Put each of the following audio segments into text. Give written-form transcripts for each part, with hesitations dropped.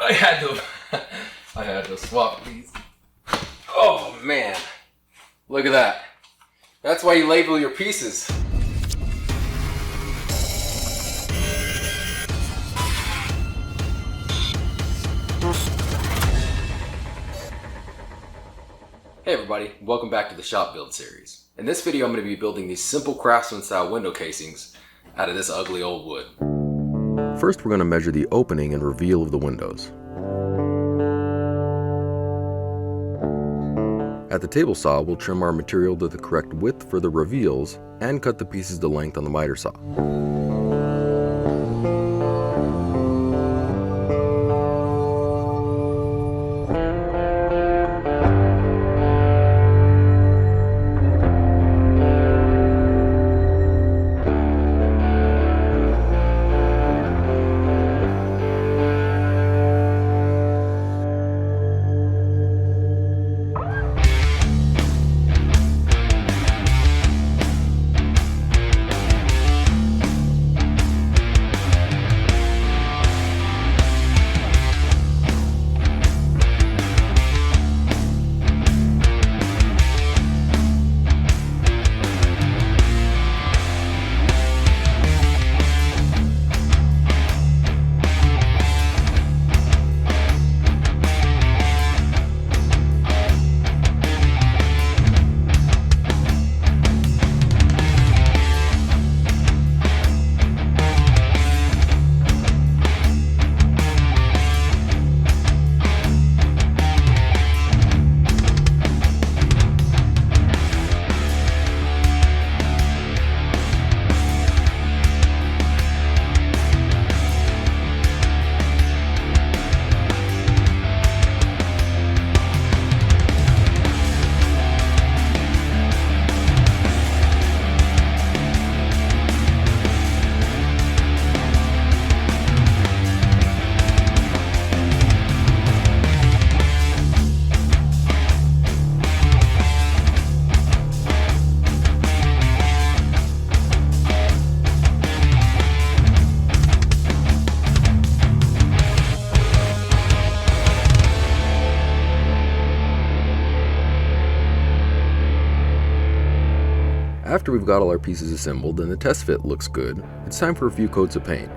I had to I had to swap these. Oh man, look at that. That's why you label your pieces. Hey everybody, welcome back to the Shop Build series. In this video I'm going to be building these simple craftsman style window casings out of this ugly old wood. First we're going to measure the opening and reveal of the windows. At the table saw we'll trim our material to the correct width for the reveals and cut the pieces to length on the miter saw. After we've got all our pieces assembled and the test fit looks good, it's time for a few coats of paint.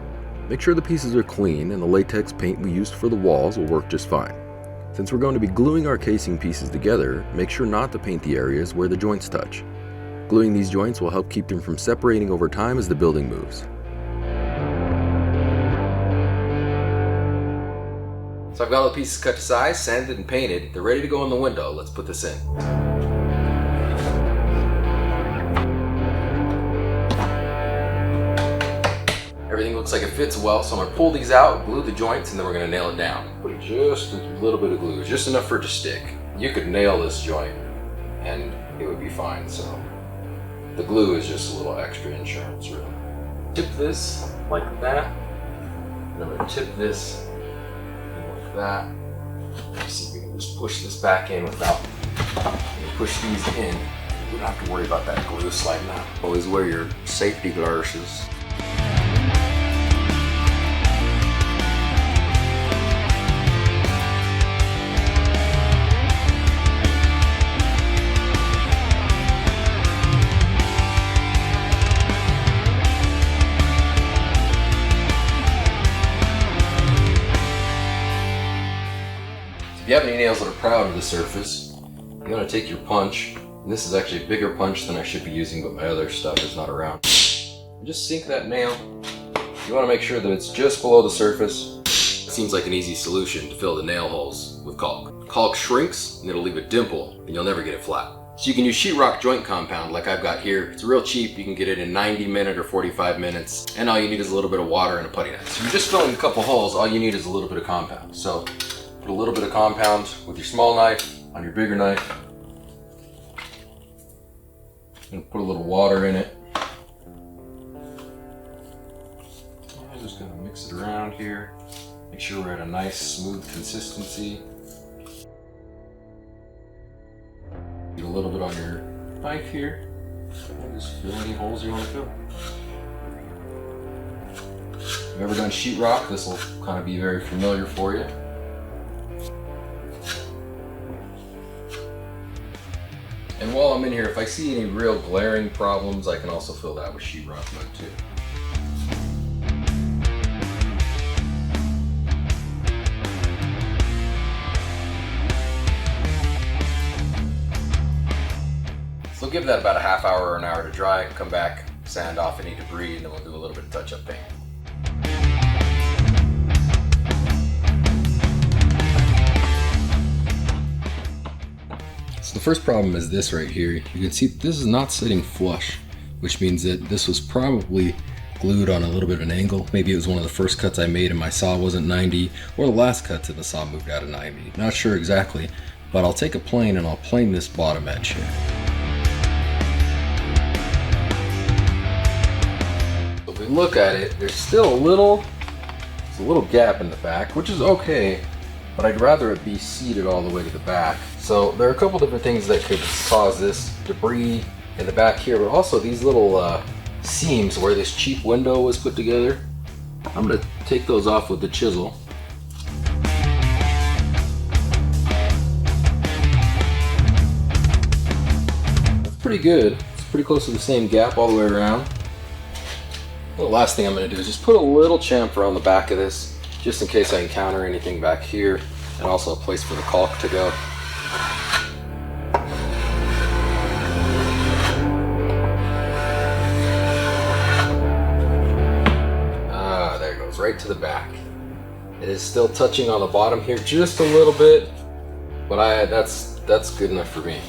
Make sure the pieces are clean and the latex paint we used for the walls will work just fine. Since we're going to be gluing our casing pieces together, make sure not to paint the areas where the joints touch. Gluing these joints will help keep them from separating over time as the building moves. So I've got all the pieces cut to size, sanded and painted. They're ready to go in the window. Let's put this in. Everything looks like it fits well, so I'm going to pull these out, glue the joints, and then we're going to nail it down. Put just a little bit of glue, just enough for it to stick. You could nail this joint and it would be fine, so the glue is just a little extra insurance, really. Tip this like that, and I'm going to tip this like that. Let's see if we can just push this back in without push these in. We don't have to worry about that glue sliding out. Always wear your safety glasses. If you have any nails that are proud of the surface, you're going to take your punch, and this is actually a bigger punch than I should be using, but my other stuff is not around. And just sink that nail. You want to make sure that it's just below the surface. It seems like an easy solution to fill the nail holes with caulk. Caulk shrinks and it'll leave a dimple, and you'll never get it flat. So you can use sheetrock joint compound like I've got here. It's real cheap. You can get it in 90 minutes or 45 minutes, and all you need is a little bit of water and a putty knife. So you're just filling a couple holes. All you need is a little bit of compound. So put a little bit of compound with your small knife on your bigger knife. And put a little water in it. I'm just gonna mix it around here. Make sure we're at a nice smooth consistency. Get a little bit on your knife here. And just fill any holes you want to fill. If you've ever done sheetrock, this will kind of be very familiar for you. And while I'm in here, if I see any real glaring problems, I can also fill that with sheetrock mud too. So give that about a half hour or an hour to dry, come back, sand off any debris, and then we'll do a little bit of touch-up paint. So the first problem is this right here. You can see this is not sitting flush, which means that this was probably glued on a little bit of an angle. Maybe it was one of the first cuts I made and my saw wasn't 90, or the last cut to the saw moved out of 90. Not sure exactly, but I'll take a plane and I'll plane this bottom edge here. If we look at it, there's still a little gap in the back, which is okay, but I'd rather it be seated all the way to the back. So there are a couple different things that could cause this debris in the back here, but also these little seams where this cheap window was put together. I'm gonna take those off with the chisel. That's pretty good. It's pretty close to the same gap all the way around. The last thing I'm going to do is just put a little chamfer on the back of this, just in case I encounter anything back here, and also a place for the caulk to go. Ah, there it goes, right to the back. It is still touching on the bottom here just a little bit, but that's good enough for me.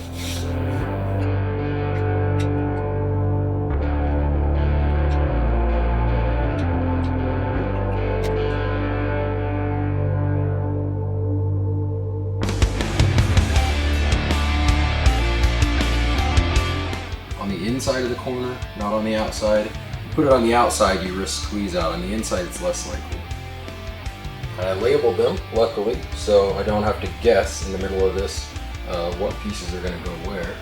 Inside of the corner, not on the outside. Put it on the outside, you risk squeeze out. On the inside, it's less likely. I labeled them, luckily, so I don't have to guess in the middle of this what pieces are going to go where.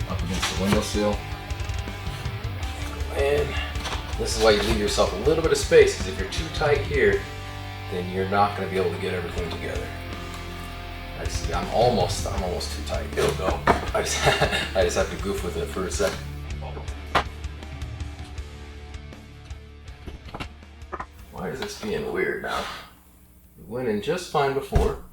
Up against the windowsill. And this is why you leave yourself a little bit of space, because if you're too tight here, then you're not going to be able to get everything together. I see, I'm almost too tight. It'll go. I just have to goof with it for a second. Why is this being weird now? It went in just fine before.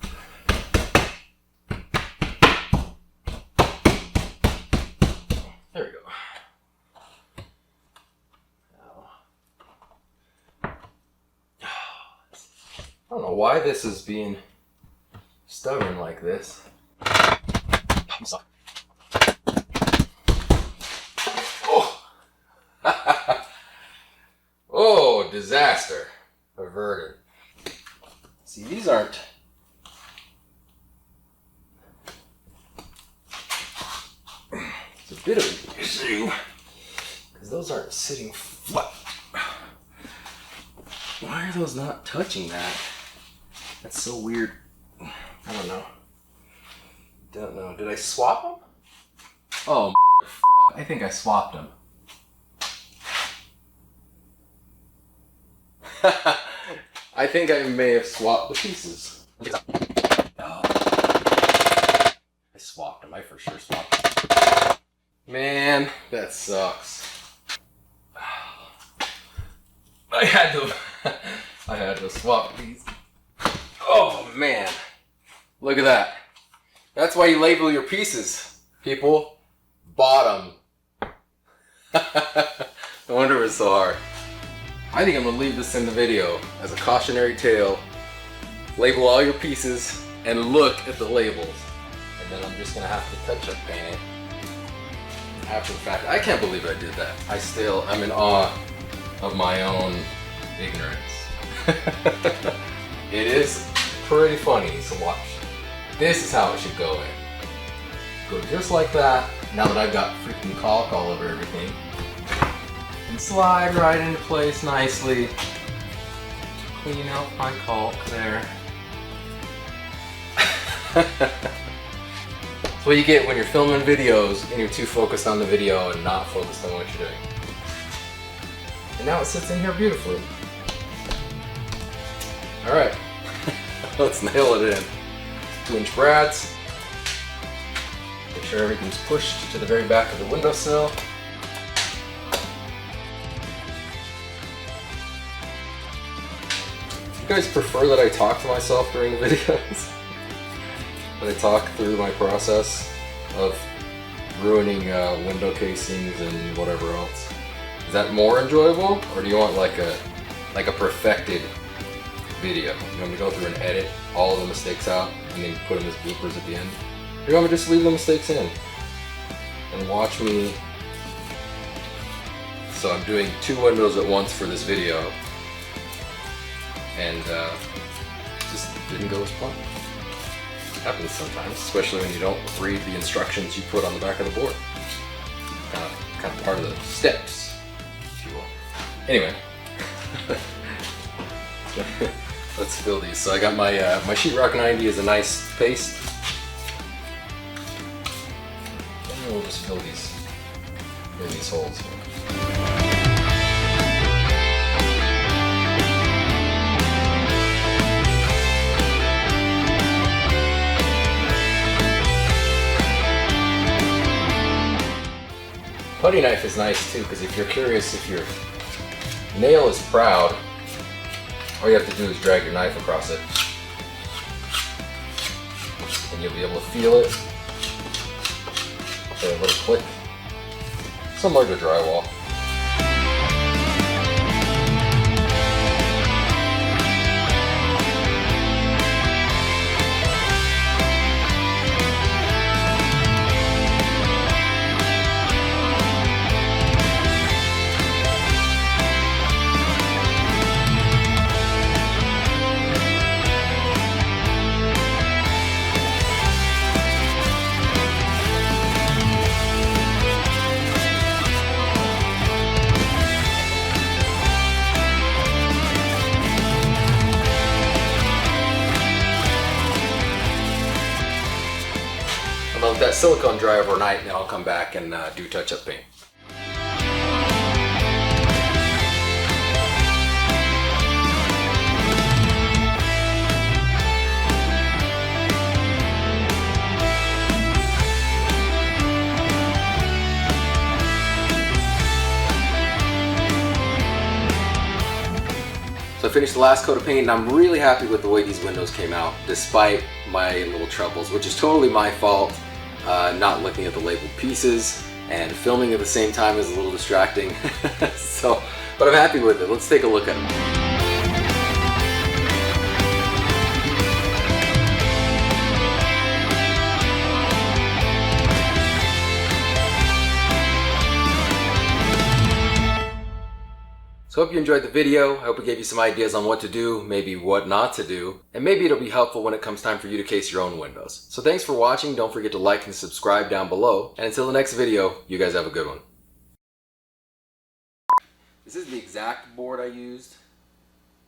There we go. Now, I don't know why this is being stubborn like this. I'm sorry. Oh! Oh, disaster averted. See, these aren't. It's a bit of an issue because those aren't sitting flat. Why are those not touching that? That's so weird. I don't know. Don't know. Did I swap them? Oh, I think I swapped them. I think I may have swapped the pieces. Oh. I swapped them. I for sure swapped them. Man, that sucks. I had to swap these. Oh man. Look at that. That's why you label your pieces, people. Bottom. No wonder it was so hard. I think I'm going to leave this in the video as a cautionary tale. Label all your pieces and look at the labels. And then I'm just going to have to touch-up paint it after the fact. I can't believe I did that. I'm in awe of my own ignorance. It is pretty funny, so watch. This is how it should go in. Go just like that. Now that I've got freaking caulk all over everything. And slide right into place nicely. Clean out my caulk there. That's what you get when you're filming videos and you're too focused on the video and not focused on what you're doing. And now it sits in here beautifully. Alright, let's nail it in. 2-inch brads. Make sure everything's pushed to the very back of the windowsill. You guys prefer that I talk to myself during the videos? That I talk through my process of ruining window casings and whatever else? Is that more enjoyable, or do you want like a perfected video? You want me to go through and edit all of the mistakes out and then put them as bloopers at the end? Or do you want me to just leave the mistakes in and watch me? So I'm doing 2 windows at once for this video, and just didn't go as planned. Happens sometimes, especially when you don't read the instructions you put on the back of the board. Kind of part of the steps, if you will. Anyway, let's fill these. So I got my my sheetrock 90 is a nice paste. And we'll just fill these holes here. Putty knife is nice too, because if you're curious if your nail is proud, all you have to do is drag your knife across it, and you'll be able to feel it. Okay, a little click, similar to drywall. I'll let that silicone dry overnight, and then I'll come back and do touch-up paint. So I finished the last coat of paint, and I'm really happy with the way these windows came out, despite my little troubles, which is totally my fault. Not looking at the labeled pieces and filming at the same time is a little distracting. But I'm happy with it. Let's take a look at them. So I hope you enjoyed the video. I hope it gave you some ideas on what to do, maybe what not to do, and maybe it'll be helpful when it comes time for you to case your own windows. So thanks for watching. Don't forget to like and subscribe down below. And until the next video, you guys have a good one. This is the exact board I used.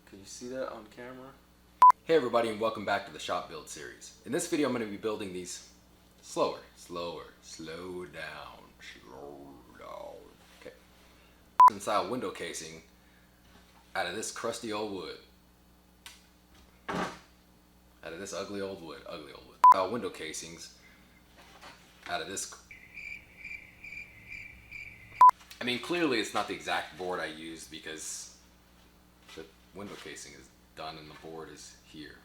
Can you see that on camera? Hey everybody, and welcome back to the Shop Build series. In this video, I'm going to be building these slow down. Okay. Style window casing out of this crusty old wood. Out of this ugly old wood. Window casings out of this. I mean, clearly it's not the exact board I used because the window casing is done and the board is here.